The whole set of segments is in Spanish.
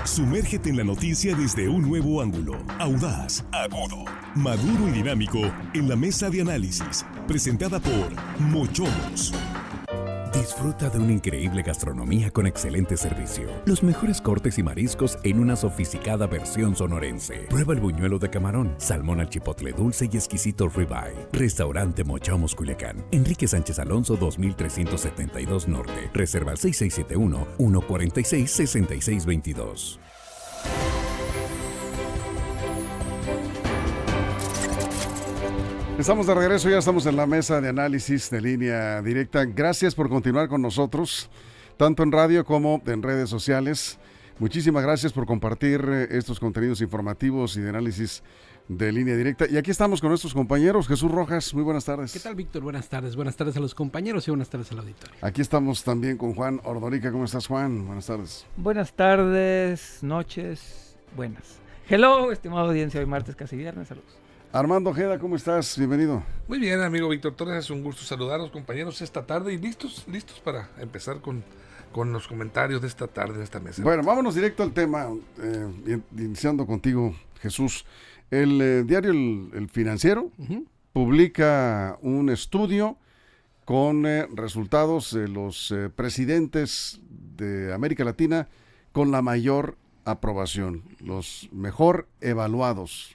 Sumérgete en la noticia desde un nuevo ángulo, audaz, agudo, maduro y dinámico en la mesa de análisis, presentada por Mochomos. Disfruta de una increíble gastronomía con excelente servicio. Los mejores cortes y mariscos en una sofisticada versión sonorense. Prueba el buñuelo de camarón, salmón al chipotle dulce y exquisito ribeye. Restaurante Mochomos Culiacán. Enrique Sánchez Alonso 2372 Norte. Reserva al 6671-146-6622. Estamos de regreso, ya estamos en la mesa de análisis de Línea Directa. Gracias por continuar con nosotros, tanto en radio como en redes sociales. Muchísimas gracias por compartir estos contenidos informativos y de análisis de Línea Directa. Y aquí estamos con nuestros compañeros. Jesús Rojas, muy buenas tardes. ¿Qué tal, Víctor? Buenas tardes. Buenas tardes a los compañeros y buenas tardes al auditorio. Aquí estamos también con Juan Ordorica. ¿Cómo estás, Juan? Buenas tardes. Buenas tardes, noches, buenas. Hello, estimada audiencia, hoy martes, casi viernes, saludos. Armando Ojeda, ¿cómo estás? Bienvenido. Muy bien, amigo Víctor Torres, es un gusto saludar a los compañeros esta tarde y listos para empezar con los comentarios de esta tarde en esta mesa. Bueno, vámonos directo al tema, iniciando contigo, Jesús. El diario El Financiero publica un estudio con resultados de los presidentes de América Latina con la mayor aprobación, los mejor evaluados.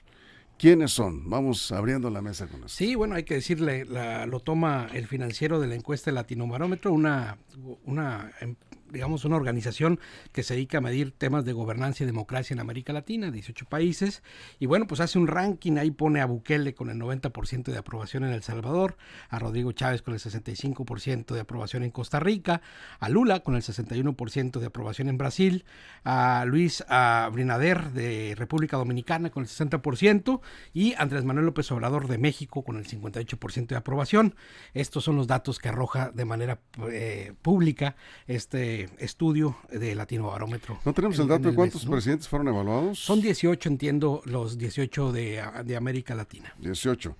¿Quiénes son? Vamos abriendo la mesa con eso. Sí, bueno, hay que decirle, lo toma El Financiero de la encuesta Latinobarómetro, una organización que se dedica a medir temas de gobernanza y democracia en América Latina, 18 países, y bueno, pues hace un ranking, ahí pone a Bukele con el 90% de aprobación en El Salvador, a Rodrigo Chávez con el 65% de aprobación en Costa Rica, a Lula con el 61% de aprobación en Brasil, a Luis Abinader de República Dominicana con el 60%, y Andrés Manuel López Obrador de México con el 58% de aprobación. Estos son los datos que arroja de manera pública este estudio de Latinobarómetro. ¿No tenemos el dato de cuántos presidentes fueron evaluados? Son 18, entiendo, los 18 de América Latina. 18.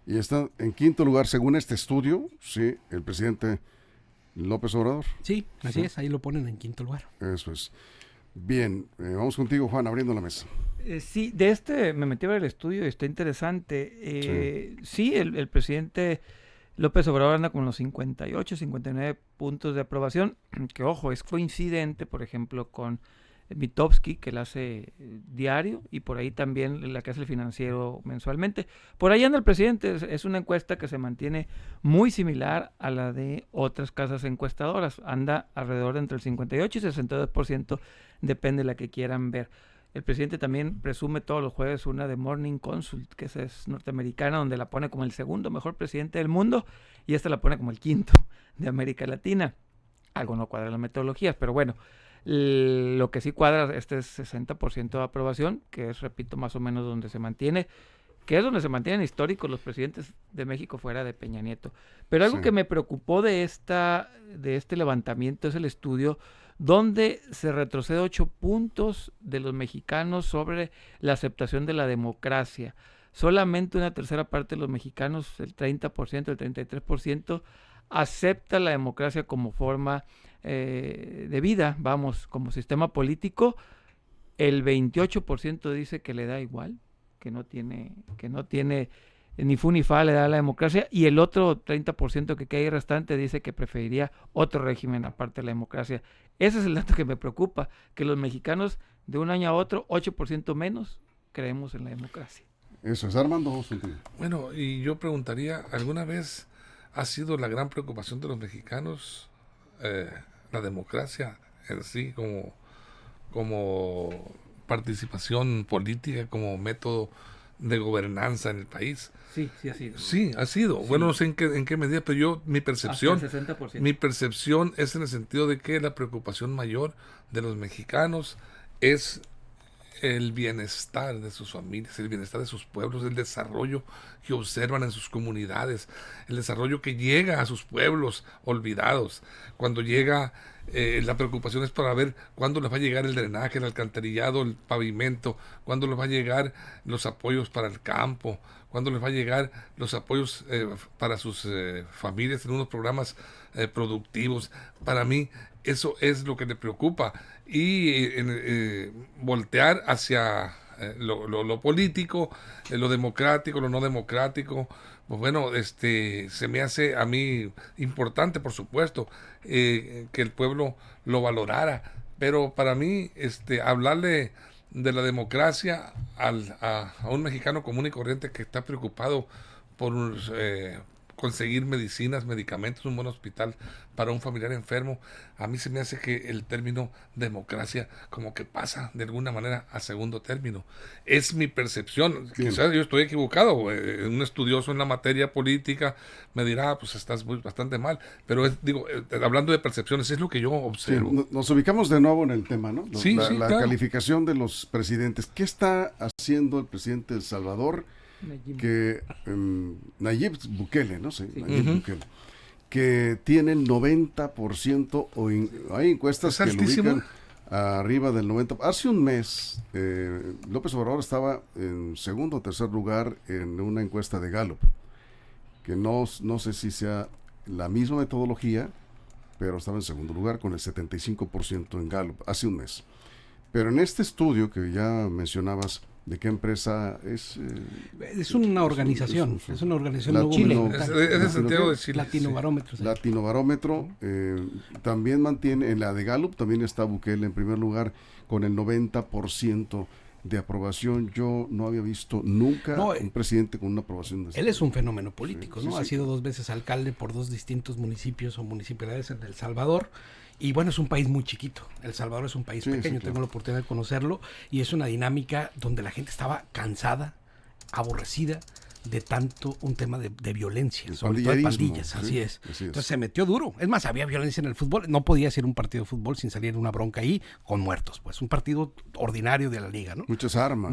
Y está en quinto lugar, según este estudio, sí, el presidente López Obrador. Sí, así es, ahí lo ponen en quinto lugar. Eso es. Bien, vamos contigo, Juan, abriendo la mesa. Sí, de este me metí a ver el estudio y está interesante. Sí, el presidente López Obrador anda con los 58, 59 puntos de aprobación, que ojo, es coincidente, por ejemplo, con Mitofsky, que la hace diario, y por ahí también la que hace El Financiero mensualmente. Por ahí anda el presidente, es una encuesta que se mantiene muy similar a la de otras casas encuestadoras, anda alrededor de entre el 58 y 62%, depende de la que quieran ver. El presidente también presume todos los jueves una de Morning Consult, que es norteamericana, donde la pone como el segundo mejor presidente del mundo, y esta la pone como el quinto de América Latina. Algo no cuadra las metodologías, pero bueno, lo que sí cuadra, este es 60% de aprobación, que es, repito, más o menos donde se mantiene, que es donde se mantienen históricos los presidentes de México fuera de Peña Nieto. Pero algo que me preocupó de este levantamiento es el estudio donde se retrocede 8 puntos de los mexicanos sobre la aceptación de la democracia. Solamente una tercera parte de los mexicanos, el 30%, el 33%, acepta la democracia como forma de vida, como sistema político. El 28% dice que le da igual, que no tiene ni fu ni fa le da a la democracia, y el otro 30% que queda ahí restante dice que preferiría otro régimen aparte de la democracia. Ese es el dato que me preocupa, que los mexicanos de un año a otro, 8% menos, creemos en la democracia. Eso es, Armando. Bueno, y yo preguntaría, ¿alguna vez ha sido la gran preocupación de los mexicanos la democracia en sí como participación política, como método de gobernanza en el país? Sí ha sido. Sí, ha sido. Sí. Bueno, no sé en qué medida, pero mi percepción es en el sentido de que la preocupación mayor de los mexicanos es el bienestar de sus familias, el bienestar de sus pueblos, el desarrollo que observan en sus comunidades, el desarrollo que llega a sus pueblos olvidados. Cuando llega, la preocupación es para ver cuándo les va a llegar el drenaje, el alcantarillado, el pavimento, cuándo les va a llegar los apoyos para el campo, cuándo les va a llegar los apoyos para sus familias en unos programas productivos. Para mí, Eso es lo que le preocupa. Y voltear hacia lo político, lo democrático, lo no democrático, pues bueno, se me hace a mí importante, por supuesto, que el pueblo lo valorara. Pero para mí, hablarle de la democracia a un mexicano común y corriente que está preocupado por conseguir medicamentos, un buen hospital para un familiar enfermo, a mí se me hace que el término democracia como que pasa de alguna manera a segundo término. Es mi percepción, Sí. quizás yo estoy equivocado, un estudioso en la materia política me dirá, pues estás bastante mal, pero hablando de percepciones, es lo que yo observo. Sí, nos ubicamos de nuevo en el tema, ¿no? Sí, la claro. calificación de los presidentes. ¿Qué está haciendo el presidente de El Salvador? Que Nayib Bukele, no sé, Nayib Bukele, que tiene el 90%, hay encuestas ¿Es que lo altísimo? ubican arriba del 90%. Hace un mes, López Obrador estaba en segundo o tercer lugar en una encuesta de Gallup, que no sé si sea la misma metodología, pero estaba en segundo lugar con el 75% en Gallup, hace un mes. Pero en este estudio que ya mencionabas, ¿de qué empresa es? Es una organización, es una organización no Chile. gubernamental. Es de Santiago de Chile. Latinobarómetro. Sí. Latinobarómetro también mantiene, en la de Gallup también está Bukele en primer lugar con el 90% de aprobación. Yo no había visto nunca un presidente con una aprobación de él es un fenómeno político, sí, ¿no? sí, Ha sido 2 veces alcalde por 2 distintos municipios o municipalidades en El Salvador. Y bueno, es un país muy chiquito. El Salvador es un país pequeño, sí, claro. Tengo la oportunidad de conocerlo y es una dinámica donde la gente estaba cansada, aborrecida de tanto un tema de violencia, sobre todo de pandillas, sí, así es. Así es. Entonces se metió duro. Es más, había violencia en el fútbol. No podía ser un partido de fútbol sin salir una bronca ahí con muertos. Pues un partido ordinario de la liga, ¿no? Muchas armas,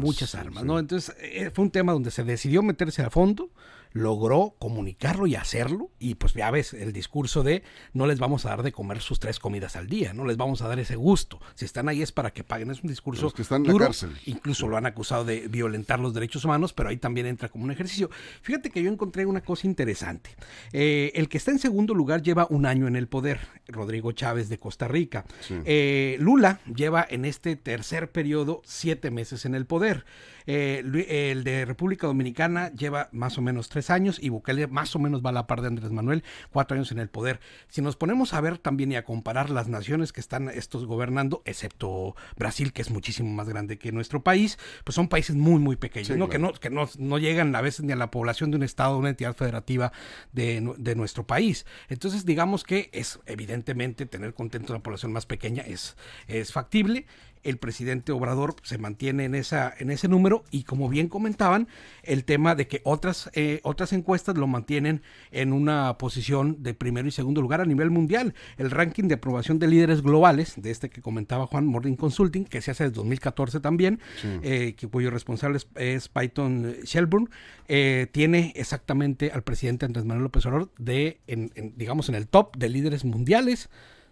¿no? Entonces fue un tema donde se decidió meterse a fondo, logró comunicarlo y hacerlo, y pues ya ves el discurso de no les vamos a dar de comer sus 3 comidas al día, no les vamos a dar ese gusto, si están ahí es para que paguen. Es un discurso los que están en duro, la cárcel. incluso lo han acusado de violentar los derechos humanos, pero ahí también entra como un ejercicio. Fíjate que yo encontré una cosa interesante. El que está en segundo lugar lleva 1 año en el poder, Rodrigo Chávez de Costa Rica. Sí. Lula lleva en este tercer periodo 7 meses en el poder. El de República Dominicana lleva más o menos 3 años y Bukele más o menos va a la par de Andrés Manuel, 4 años en el poder. Si nos ponemos a ver también y a comparar las naciones que están estos gobernando, excepto Brasil, que es muchísimo más grande que nuestro país, pues son países muy, muy pequeños, sí, ¿no? Claro. Que no llegan a veces ni a la población de un estado, una entidad federativa de nuestro país. Entonces, digamos que es evidentemente tener contento a la población más pequeña es factible. El presidente Obrador se mantiene en ese número y, como bien comentaban, el tema de que otras encuestas lo mantienen en una posición de primero y segundo lugar a nivel mundial. El ranking de aprobación de líderes globales, de que comentaba Juan, Morning Consulting, que se hace desde 2014 también, cuyo responsable es Peyton Shelburne, tiene exactamente al presidente Andrés Manuel López Obrador digamos en el top de líderes mundiales.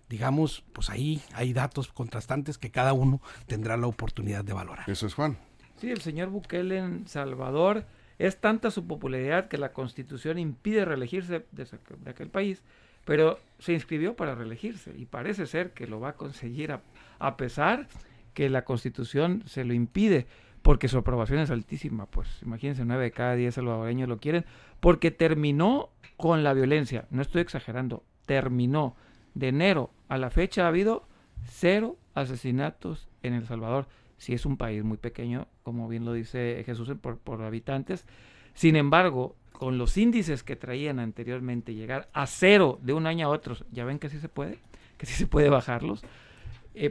Digamos, pues ahí hay datos contrastantes que cada uno tendrá la oportunidad de valorar. Eso es, Juan. Sí, el señor Bukele en Salvador es tanta su popularidad que la Constitución impide reelegirse de aquel país, pero se inscribió para reelegirse y parece ser que lo va a conseguir a pesar que la Constitución se lo impide, porque su aprobación es altísima. Pues imagínense, 9 de cada 10 salvadoreños lo quieren, porque terminó con la violencia. No estoy exagerando, terminó. De enero a la fecha ha habido 0 asesinatos en El Salvador. Sí, es un país muy pequeño, como bien lo dice Jesús, por habitantes. Sin embargo, con los índices que traían anteriormente, llegar a 0 de un año a otro, ya ven que sí se puede bajarlos.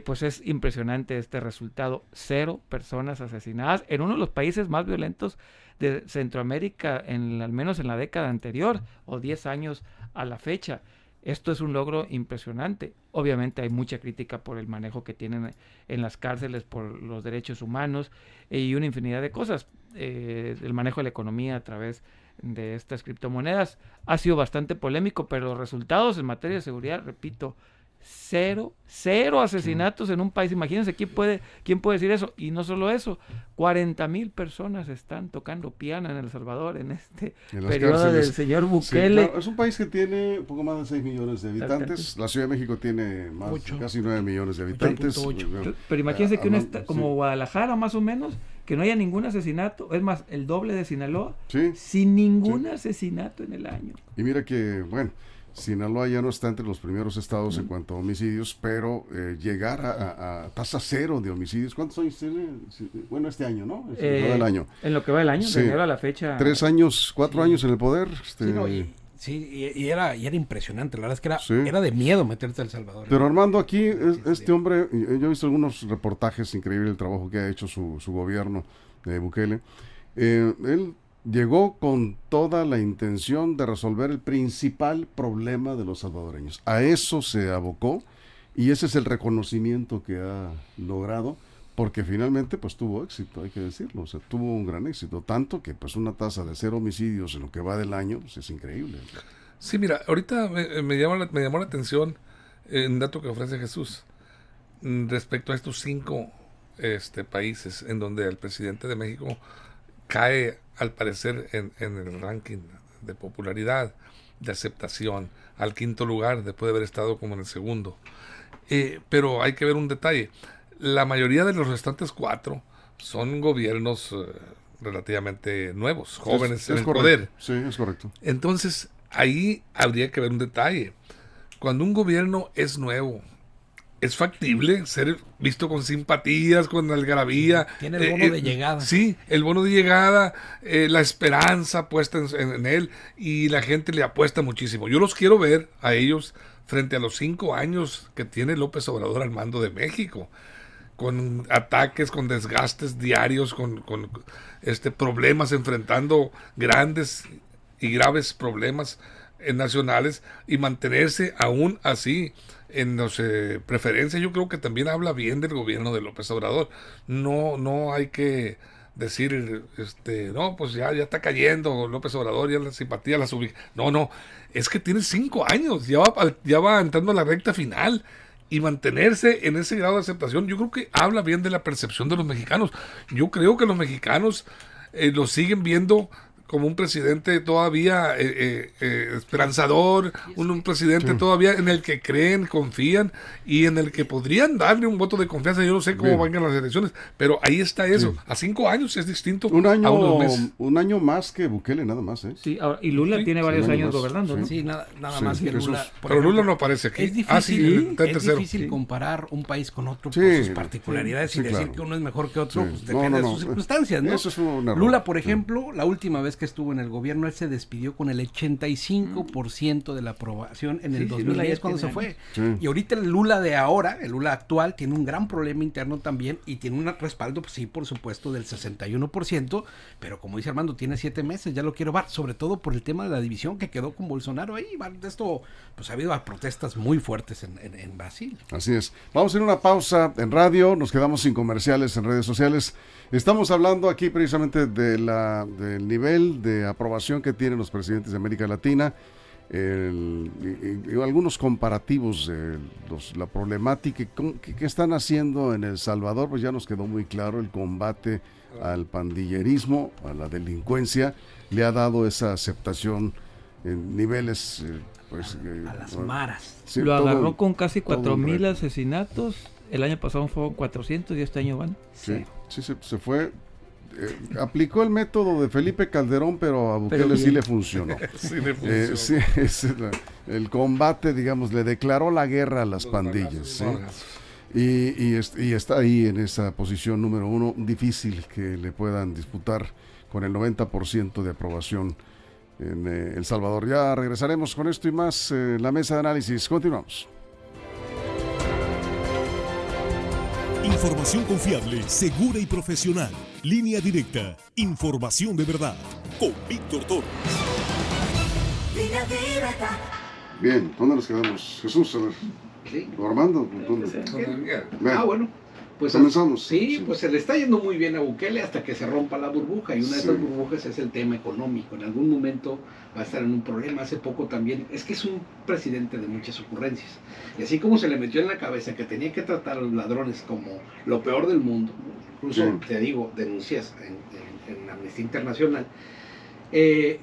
Pues es impresionante este resultado. 0 personas asesinadas en uno de los países más violentos de Centroamérica, al menos en la década anterior, o 10 años a la fecha. Esto es un logro impresionante. Obviamente hay mucha crítica por el manejo que tienen en las cárceles, por los derechos humanos y una infinidad de cosas. El manejo de la economía a través de estas criptomonedas ha sido bastante polémico, pero los resultados en materia de seguridad, repito, Cero asesinatos en un país. Imagínense quién puede decir eso. Y no solo eso, 40,000 personas están tocando piano en El Salvador en este periodo del señor Bukele. Sí, claro, es un país que tiene un poco más de 6 millones de habitantes. La Ciudad de México tiene casi 9 millones de habitantes. 8.8. Pero imagínense que como Guadalajara más o menos, que no haya ningún asesinato, es más, el doble de Sinaloa, sin ningún asesinato en el año. Y mira que, bueno, Sinaloa ya no está entre los primeros estados en cuanto a homicidios, pero llegar a tasa cero de homicidios. ¿Cuántos años tiene? Bueno, este año, ¿no? El año. En lo que va el año, de enero a la fecha. 3 años, 4 años en el poder. Y era impresionante. La verdad es que era de miedo meterte a El Salvador. Pero Armando, aquí este hombre, yo he visto algunos reportajes increíbles del trabajo que ha hecho su gobierno de Bukele. Él llegó con toda la intención de resolver el principal problema de los salvadoreños. A eso se abocó y ese es el reconocimiento que ha logrado, porque finalmente pues tuvo éxito, hay que decirlo, o sea, tuvo un gran éxito, tanto que pues una tasa de 0 homicidios en lo que va del año pues, es increíble. Sí, mira, ahorita me llamó la atención un dato que ofrece Jesús respecto a estos 5 países en donde el presidente de México cae, al parecer, en el ranking de popularidad, de aceptación, al 5º lugar, después de haber estado como en el 2º. Pero hay que ver un detalle. La mayoría de los restantes 4 son gobiernos relativamente nuevos, jóvenes en el poder. Sí, es correcto. Entonces, ahí habría que ver un detalle. Cuando un gobierno es nuevo, es factible ser visto con simpatías, con algarabía. Tiene el bono de llegada. Sí, el bono de llegada, la esperanza puesta en él, y la gente le apuesta muchísimo. Yo los quiero ver a ellos frente a los 5 años que tiene López Obrador al mando de México, con ataques, con desgastes diarios, con problemas, enfrentando grandes y graves problemas nacionales, y mantenerse aún así en las preferencias. Yo creo que también habla bien del gobierno de López Obrador. No hay que decir, no, pues ya está cayendo López Obrador, ya la simpatía la subí. No, es que tiene 5 años, ya va entrando a la recta final, y mantenerse en ese grado de aceptación, yo creo que habla bien de la percepción de los mexicanos. Yo creo que los mexicanos lo siguen viendo como un presidente todavía esperanzador, un presidente todavía en el que creen, confían, y en el que podrían darle un voto de confianza. Yo no sé cómo vayan las elecciones, pero ahí está eso. Sí. A 5 años es distinto a unos meses. Un año más que Bukele, nada más. Sí, ahora, y Lula tiene varios años gobernando, ¿no? Sí, nada más que Lula. Pero ejemplo, Lula no aparece aquí. Es difícil comparar un país con otro por sus particularidades y decir que uno es mejor que otro, pues depende de sus circunstancias, ¿no? Eso es un error. Lula, por ejemplo, la última vez que estuvo en el gobierno, él se despidió con el 85% de la aprobación en el 2010 cuando se fue. Sí. Y ahorita el Lula de ahora, el Lula actual, tiene un gran problema interno también, y tiene un respaldo, pues sí, por supuesto, del 61%, pero como dice Armando, tiene 7 meses, ya lo quiero ver, sobre todo por el tema de la división que quedó con Bolsonaro ahí. De esto, pues ha habido protestas muy fuertes en Brasil. Así es. Vamos a ir a una pausa en radio, nos quedamos sin comerciales en redes sociales. Estamos hablando aquí precisamente del nivel de aprobación que tienen los presidentes de América Latina, y algunos comparativos de la problemática que están haciendo en El Salvador. Pues ya nos quedó muy claro, el combate al pandillerismo, a la delincuencia, le ha dado esa aceptación en niveles a las maras. Sí, lo agarró con casi 4,000 asesinatos. El año pasado fueron 400 y este año van. Sí, se fue. Aplicó el método de Felipe Calderón, pero a Bukele sí le funcionó. Sí le funcionó. El combate, digamos, le declaró la guerra a las pandillas. ¿Sí? Y está ahí en esa posición número 1. Difícil que le puedan disputar con el 90% de aprobación en El Salvador. Ya regresaremos con esto y más en la mesa de análisis. Continuamos. Información confiable, segura y profesional. Línea directa. Información de verdad. Con Víctor Torres. Línea directa. Bien, ¿dónde nos quedamos? Jesús, a ver. Sí. Armando, ¿dónde? Bueno. Pues comenzamos. Sí, pues se le está yendo muy bien a Bukele hasta que se rompa la burbuja, y una de esas burbujas es el tema económico. En algún momento va a estar en un problema. Hace poco también, es que es un presidente de muchas ocurrencias, y así como se le metió en la cabeza que tenía que tratar a los ladrones como lo peor del mundo, incluso te digo, denuncias en Amnistía Internacional,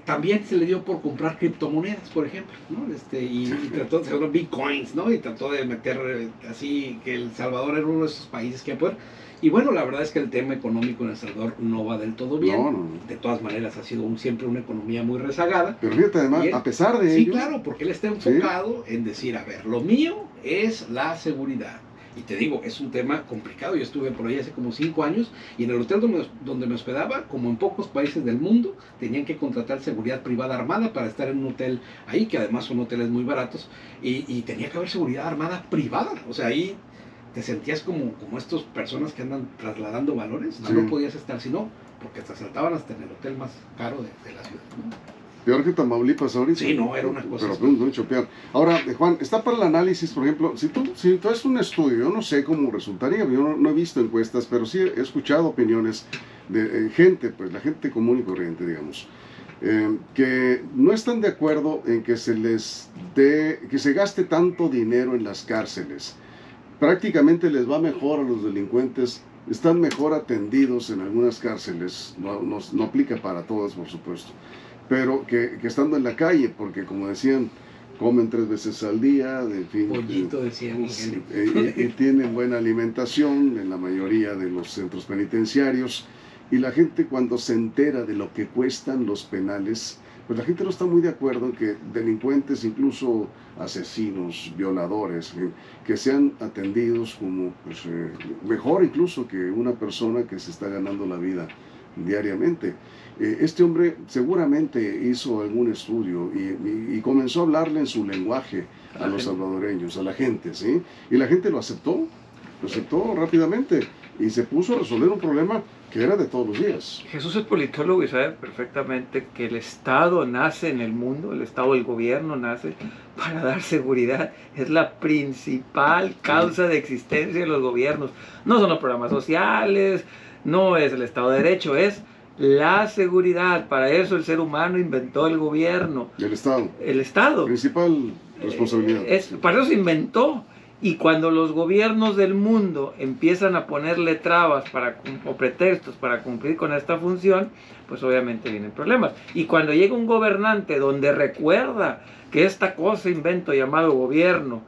también se le dio por comprar criptomonedas, por ejemplo, ¿no? Y trató de hacer bitcoins, ¿no? Y trató de meter así que El Salvador era uno de esos países que poder. Y bueno, la verdad es que el tema económico en El Salvador no va del todo bien. No. De todas maneras, ha sido siempre una economía muy rezagada. Pero fíjate, además, a pesar de ello. Sí, claro, porque él está enfocado en decir, a ver, lo mío es la seguridad. Y te digo, es un tema complicado. Yo estuve por ahí hace como 5 años, y en el hotel donde me hospedaba, como en pocos países del mundo, tenían que contratar seguridad privada armada para estar en un hotel ahí, que además son hoteles muy baratos, y tenía que haber seguridad armada privada. O sea, ahí te sentías como estas personas que andan trasladando valores. No podías estar, sino porque te asaltaban hasta en el hotel más caro de la ciudad, ¿no? Peor que Tamaulipas ahorita. Sí, no, era una cosa. Pero mucho peor. Ahora, Juan, está para el análisis, por ejemplo, si tú haces un estudio, yo no sé cómo resultaría, yo no he visto encuestas, pero sí he escuchado opiniones de gente, pues la gente común y corriente, digamos, que no están de acuerdo en que que se gaste tanto dinero en las cárceles. Prácticamente les va mejor a los delincuentes, están mejor atendidos en algunas cárceles, no aplica para todas, por supuesto, pero que estando en la calle, porque como decían, comen 3 veces al día, en fin, pollito, decían, y tienen buena alimentación en la mayoría de los centros penitenciarios, y la gente cuando se entera de lo que cuestan los penales, pues la gente no está muy de acuerdo en que delincuentes, incluso asesinos, violadores, que sean atendidos como mejor incluso que una persona que se está ganando la vida diariamente. Este hombre seguramente hizo algún estudio y comenzó a hablarle en su lenguaje a los salvadoreños, a la gente, ¿sí? Y la gente lo aceptó rápidamente y se puso a resolver un problema que era de todos los días. Jesús es politólogo y sabe perfectamente que el Estado nace en el mundo, el Estado, el gobierno nace para dar seguridad. Es la principal causa de existencia de los gobiernos. No son los programas sociales, no es el Estado de Derecho, es la seguridad. Para eso el ser humano inventó el gobierno. El Estado. El Estado. Principal responsabilidad. Para eso se inventó. Y cuando los gobiernos del mundo empiezan a ponerle trabas o pretextos para cumplir con esta función, pues obviamente vienen problemas. Y cuando llega un gobernante donde recuerda que esta cosa, invento llamado gobierno,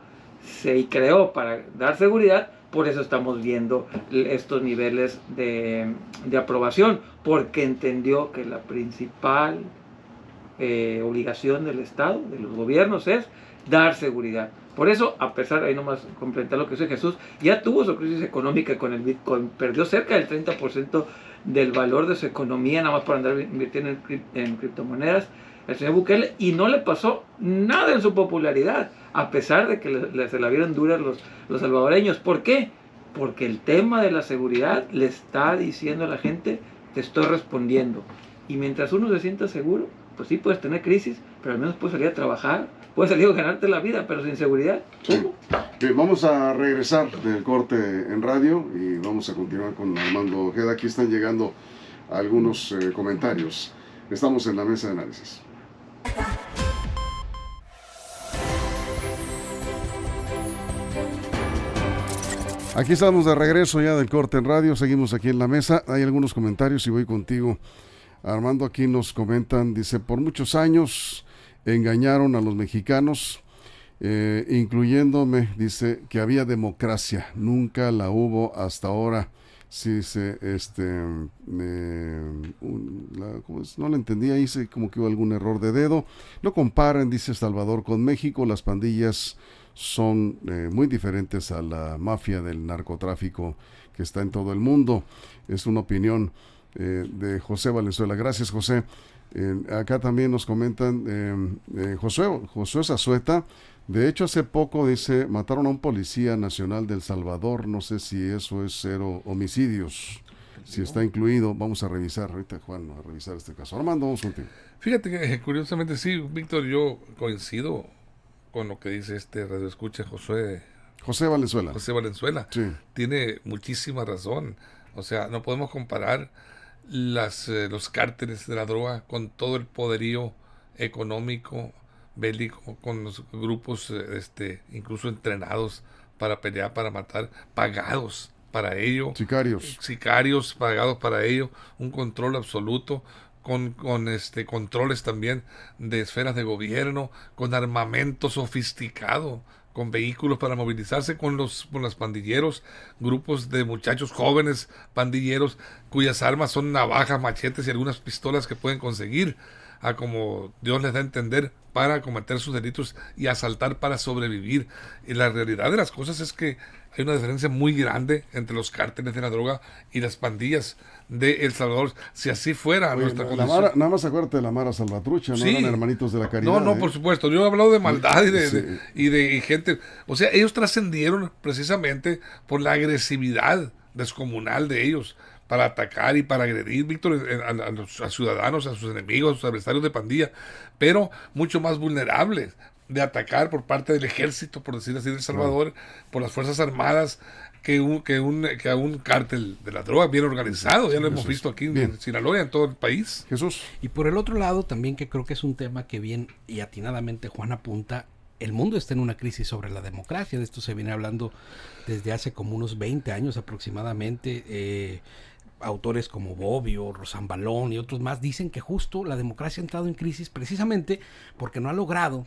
se creó para dar seguridad, por eso estamos viendo estos niveles de aprobación, porque entendió que la principal obligación del Estado, de los gobiernos, es dar seguridad. Por eso, a pesar, ahí nomás complementar lo que dice Jesús, ya tuvo su crisis económica con el Bitcoin, perdió cerca del 30% del valor de su economía, nada más por andar invirtiendo en criptomonedas, el señor Bukele, y no le pasó nada en su popularidad, a pesar de que se la vieron duras los salvadoreños. ¿Por qué? Porque el tema de la seguridad le está diciendo a la gente, te estoy respondiendo. Y mientras uno se sienta seguro, pues sí puedes tener crisis, pero al menos puedes salir a trabajar, puedes salir a ganarte la vida, pero sin seguridad. ¿Cómo? Sí. Vamos a regresar del corte en radio y vamos a continuar con Armando Ojeda. Aquí están llegando algunos comentarios. Estamos en la mesa de análisis. Aquí estamos de regreso ya del corte en radio. Seguimos aquí en la mesa. Hay algunos comentarios y voy contigo, Armando. Aquí nos comentan, dice, por muchos años engañaron a los mexicanos, incluyéndome, dice, que había democracia, nunca la hubo hasta ahora. Sí, dice, no lo entendía, dice como que hubo algún error de dedo. No comparen, dice Salvador, con México, las pandillas son muy diferentes a la mafia del narcotráfico que está en todo el mundo. Es una opinión de José Valenzuela. Gracias, José. Acá también nos comentan Josué Zazueta. De hecho, hace poco, dice, mataron a un policía nacional del Salvador. No sé si eso es 0 homicidios, si está incluido. Vamos a revisar ahorita, Juan, a revisar este caso. Armando, vamos contigo. Fíjate que curiosamente sí, Víctor, yo coincido con lo que dice este radioescucha Josué José Valenzuela. Sí. Tiene muchísima razón. O sea, no podemos comparar los cárteles de la droga con todo el poderío económico, bélico, con los grupos incluso entrenados para pelear, para matar, pagados para ello. Sicarios pagados para ello, un control absoluto, con controles también de esferas de gobierno, con armamento sofisticado, con vehículos para movilizarse, con los pandilleros, grupos de muchachos jóvenes pandilleros cuyas armas son navajas, machetes y algunas pistolas que pueden conseguir a como Dios les da a entender para cometer sus delitos y asaltar para sobrevivir. Y la realidad de las cosas es que hay una diferencia muy grande entre los cárteles de la droga y las pandillas de El Salvador. Si así fuera nuestra condición. Nada más acuérdate de la Mara Salvatrucha, no eran hermanitos de la caridad. No, por supuesto. Yo he hablado de maldad y de gente. O sea, ellos trascendieron precisamente por la agresividad descomunal de ellos para atacar y para agredir, Víctor, a ciudadanos, a sus enemigos, a sus adversarios de pandilla, pero mucho más vulnerables de atacar por parte del ejército, por decir así, de El Salvador, por las Fuerzas Armadas, que a un cártel de la droga bien organizado. Ya lo hemos visto aquí en Sinaloa, en todo el país. Jesús. Y por el otro lado, también que creo que es un tema que bien y atinadamente Juan apunta, el mundo está en una crisis sobre la democracia. De esto se viene hablando desde hace como unos 20 años aproximadamente. Autores como Bobbio, Rosambalón y otros más dicen que justo la democracia ha entrado en crisis precisamente porque no ha logrado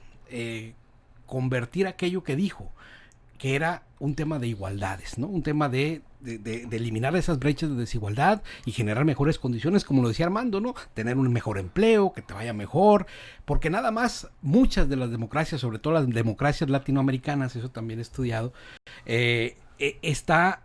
convertir aquello que dijo, que era un tema de igualdades, ¿no? Un tema de eliminar esas brechas de desigualdad y generar mejores condiciones, como lo decía Armando, ¿no? Tener un mejor empleo, que te vaya mejor, porque nada más muchas de las democracias, sobre todo las democracias latinoamericanas, eso también he estudiado, está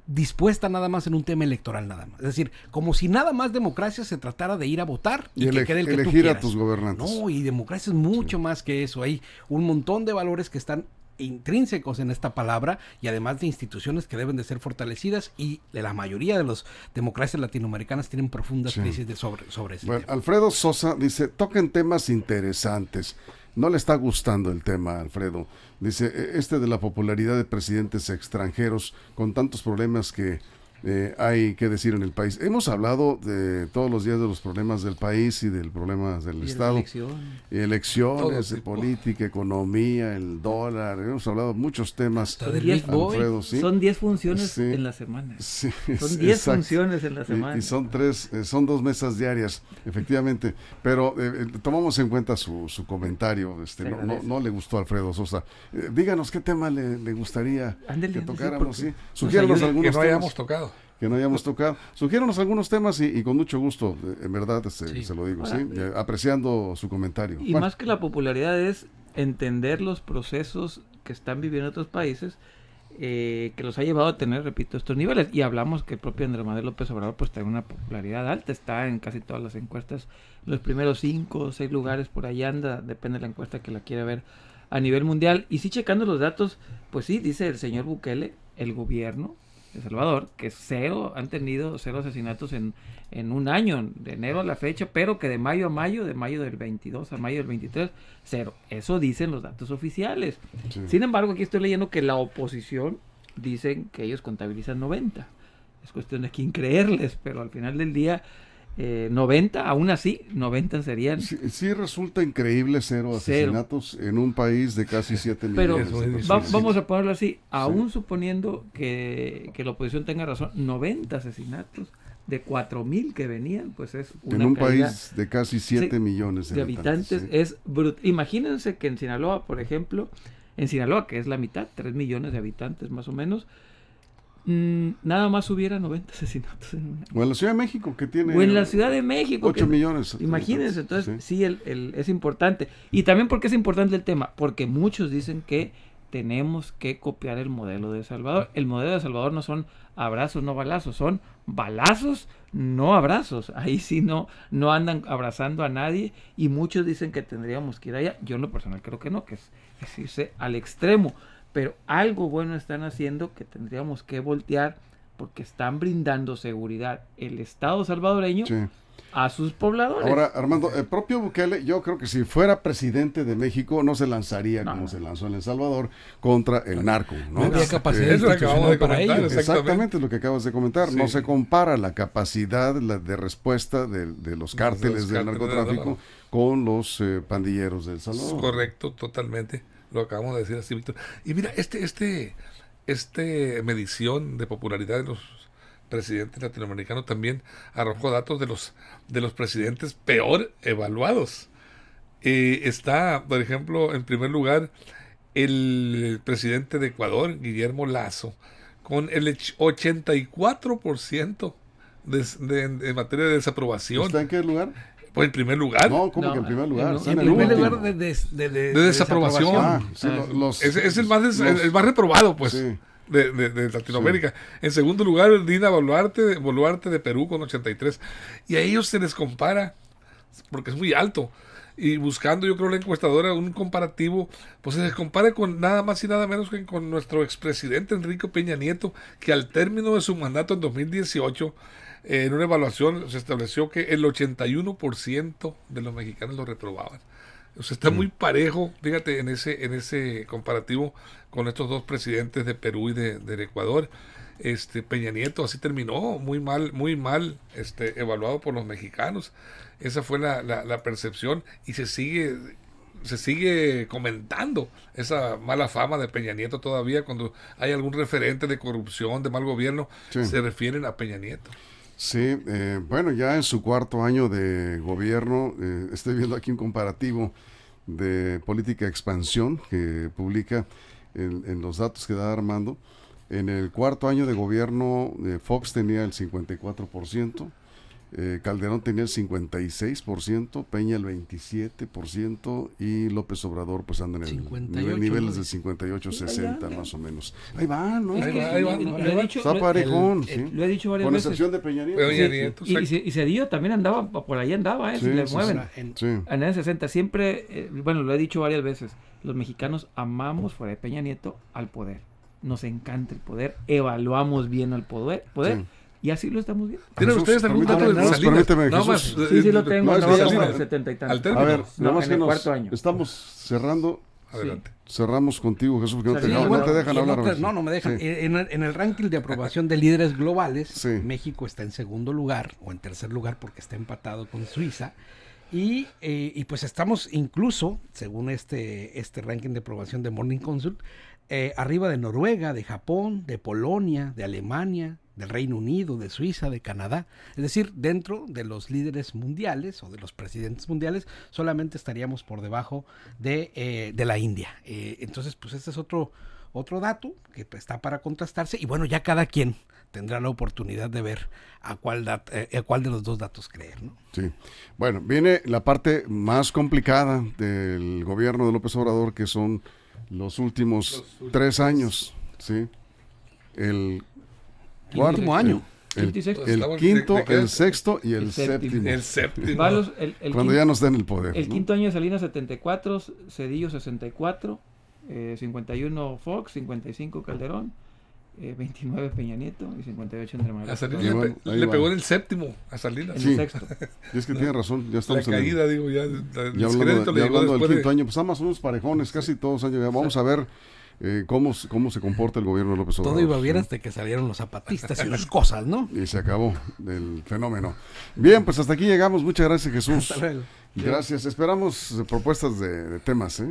dispuesta nada más en un tema electoral nada más. Es decir, como si nada más democracia se tratara de ir a votar y que quede el que tú quieras. Elegir a tus gobernantes. No, y democracia es mucho más que eso. Hay un montón de valores que están intrínsecos en esta palabra y además de instituciones que deben de ser fortalecidas, y la mayoría de las democracias latinoamericanas tienen profundas crisis sobre ese tema. Alfredo Sosa dice, toquen temas interesantes. No le está gustando el tema, Alfredo. Dice, de la popularidad de presidentes extranjeros con tantos problemas que hay que decir en el país. Hemos hablado de todos los días de los problemas del país y del problema del Estado. Elecciones, de política, economía, el dólar. Hemos hablado de muchos temas. Alfredo, ¿sí? Son 10 funciones en la semana. Sí, son 10 funciones en la semana. Y son 2 mesas diarias, efectivamente. Pero tomamos en cuenta su comentario. No le gustó a Alfredo Sosa. Díganos qué tema le gustaría que tocáramos. Sí, sugiéranos algunos temas que no hayamos tocado. Sugiéranos algunos temas y con mucho gusto, en verdad, se lo digo, apreciando su comentario. Y más que la popularidad es entender los procesos que están viviendo otros países, que los ha llevado a tener, repito, estos niveles. Y hablamos que el propio Andrés Manuel López Obrador pues tiene una popularidad alta, está en casi todas las encuestas, los primeros 5 o 6 lugares por ahí anda, depende de la encuesta que la quiera ver a nivel mundial. Y sí, checando los datos, pues sí, dice el señor Bukele, el gobierno de El Salvador, que han tenido 0 asesinatos en un año, de enero a la fecha, pero que de mayo del 22 a mayo del 23, 0. Eso dicen los datos oficiales. Sí. Sin embargo, aquí estoy leyendo que la oposición dicen que ellos contabilizan 90. Es cuestión de quién creerles, pero al final del día 90, aún así, 90 serían... Sí resulta increíble 0 asesinatos en un país de casi 7 millones. Pero vamos a ponerlo así, aún suponiendo que la oposición tenga razón, 90 asesinatos de 4,000 que venían, pues es una en un país de casi 7 millones de habitantes. Es brutal. Imagínense que en Sinaloa, por ejemplo, que es la mitad, 3 millones de habitantes más o menos, nada más hubiera 90 asesinatos en una. O en la Ciudad de México, que tiene... O en la Ciudad de México. 8 millones. Imagínense, entonces sí, es importante. Y también, ¿por qué es importante el tema? Porque muchos dicen que tenemos que copiar el modelo de El Salvador. El modelo de El Salvador no son abrazos, no balazos, son balazos, no abrazos. Ahí sí no andan abrazando a nadie, y muchos dicen que tendríamos que ir allá. Yo en lo personal creo que no, que es irse al extremo. Pero algo bueno están haciendo que tendríamos que voltear, porque están brindando seguridad el Estado salvadoreño a sus pobladores. Ahora, Armando, el propio Bukele, yo creo que si fuera presidente de México no se lanzaría como se lanzó en El Salvador contra el narco, ¿no? No había capacidad Eso lo acabamos de para comentar, ello. Exactamente lo que acabas de comentar. Sí. No se compara la capacidad de respuesta de los cárteles del narcotráfico con los pandilleros de El Salvador. Correcto, totalmente. Lo acabamos de decir así, Víctor. Y mira, este medición de popularidad de los presidentes latinoamericanos también arrojó datos de los presidentes peor evaluados. Está, por ejemplo, en primer lugar, el presidente de Ecuador, Guillermo Lasso, con el 84% en materia de desaprobación. ¿Está en qué lugar? Pues en primer lugar. No, ¿cómo que en primer lugar? En primer lugar de desaprobación. Es el más reprobado, pues. Sí. De Latinoamérica. Sí. En segundo lugar, Dina Boluarte de Perú con 83. Y a ellos se les compara, porque es muy alto. Y buscando, yo creo, la encuestadora, un comparativo, pues se les compara con nada más y nada menos que con nuestro expresidente Enrique Peña Nieto, que al término de su mandato en 2018, en una evaluación se estableció que el 81% de los mexicanos lo reprobaban. O sea, está muy parejo, fíjate, en ese comparativo con estos dos presidentes de Perú y de Ecuador. Peña Nieto así terminó, muy mal evaluado por los mexicanos. Esa fue la percepción, y se sigue comentando esa mala fama de Peña Nieto todavía. Cuando hay algún referente de corrupción, de mal gobierno, se refieren a Peña Nieto. Sí, bueno, ya en su cuarto año de gobierno, estoy viendo aquí un comparativo de política de expansión que publica en los datos que da Armando. En el cuarto año de gobierno, Fox tenía el 54%, Calderón tenía el 56%, Peña el 27% y López Obrador pues anda en el niveles de 58-60 más o menos. Ahí va, ¿no? Ahí va. Está parejón, sí. Lo he dicho varias con veces. excepción de Peña Nieto. Y Cedillo también andaba, por ahí andaba, si le mueven. En el 60 siempre, bueno, lo he dicho varias veces, los mexicanos amamos fuera de Peña Nieto al poder. Nos encanta el poder, evaluamos bien al poder. Sí. Y así lo estamos viendo. ¿Tienen ustedes algún dato de Salinas? Nada más. Sí, lo tengo. No, es 70 y tantos. A ver, nada más en que el cuarto año. Estamos cerrando. Adelante. Cerramos contigo, Jesús, porque no te dejan hablar. No me dejan. Sí. En el ranking de aprobación de líderes globales, México está en segundo lugar, o en tercer lugar, porque está empatado con Suiza. Y pues estamos incluso, según este ranking de aprobación de Morning Consult, arriba de Noruega, de Japón, de Polonia, de Alemania, del Reino Unido, de Suiza, de Canadá. Es decir, dentro de los líderes mundiales o de los presidentes mundiales, solamente estaríamos por debajo de la India. Entonces, pues este es otro dato que está para contrastarse, y bueno, ya cada quien tendrá la oportunidad de ver a cuál de los dos datos creer, ¿no? Sí. Bueno, viene la parte más complicada del gobierno de López Obrador, que son los últimos 3 años, ¿sí? El último año. El quinto, el sexto y el séptimo. El séptimo. Cuando ya nos den el poder. El quinto año de Salinas 74, Cedillo 64, 51 Fox, 55 Calderón, 29 Peña Nieto y 58 Andrés Manuel. A Salinas le pegó en el séptimo, a Salinas. Sí, en el sexto. Y es que tiene razón, ya estamos la caída, ya hablando del quinto año, pues estamos unos parejones, casi todos años. Vamos a ver cómo se comporta el gobierno de López Obrador. Todo iba bien hasta que salieron los zapatistas y las cosas, ¿no? Y se acabó el fenómeno. Bien, pues hasta aquí llegamos. Muchas gracias, Jesús. Hasta luego. Gracias. Esperamos propuestas de temas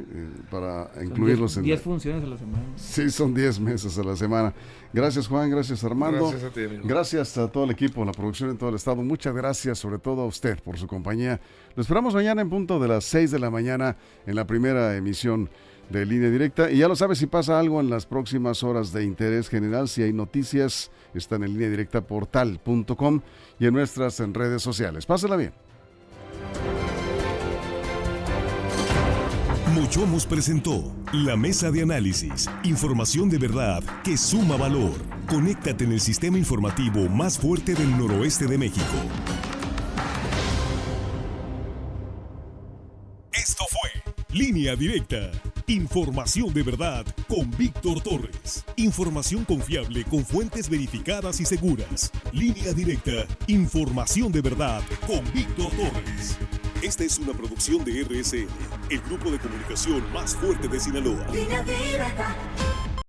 para incluirlos en 10 funciones a la semana. Sí, son 10 meses a la semana. Gracias, Juan. Gracias, Armando. Gracias a ti, amigo. Gracias a todo el equipo, la producción en todo el estado. Muchas gracias, sobre todo a usted, por su compañía. Lo esperamos mañana en punto de las 6 de la mañana en la primera emisión de Línea Directa. Y ya lo sabes, si pasa algo en las próximas horas de interés general, si hay noticias, están en lineadirectaportal.com y en nuestras redes sociales. Pásela bien. Mochomos presentó La Mesa de Análisis. Información de verdad que suma valor. Conéctate en el sistema informativo más fuerte del noroeste de México. Esto fue Línea Directa. Información de verdad con Víctor Torres. Información confiable con fuentes verificadas y seguras. Línea directa. Información de verdad con Víctor Torres. Esta es una producción de RSN, el grupo de comunicación más fuerte de Sinaloa. Línea directa.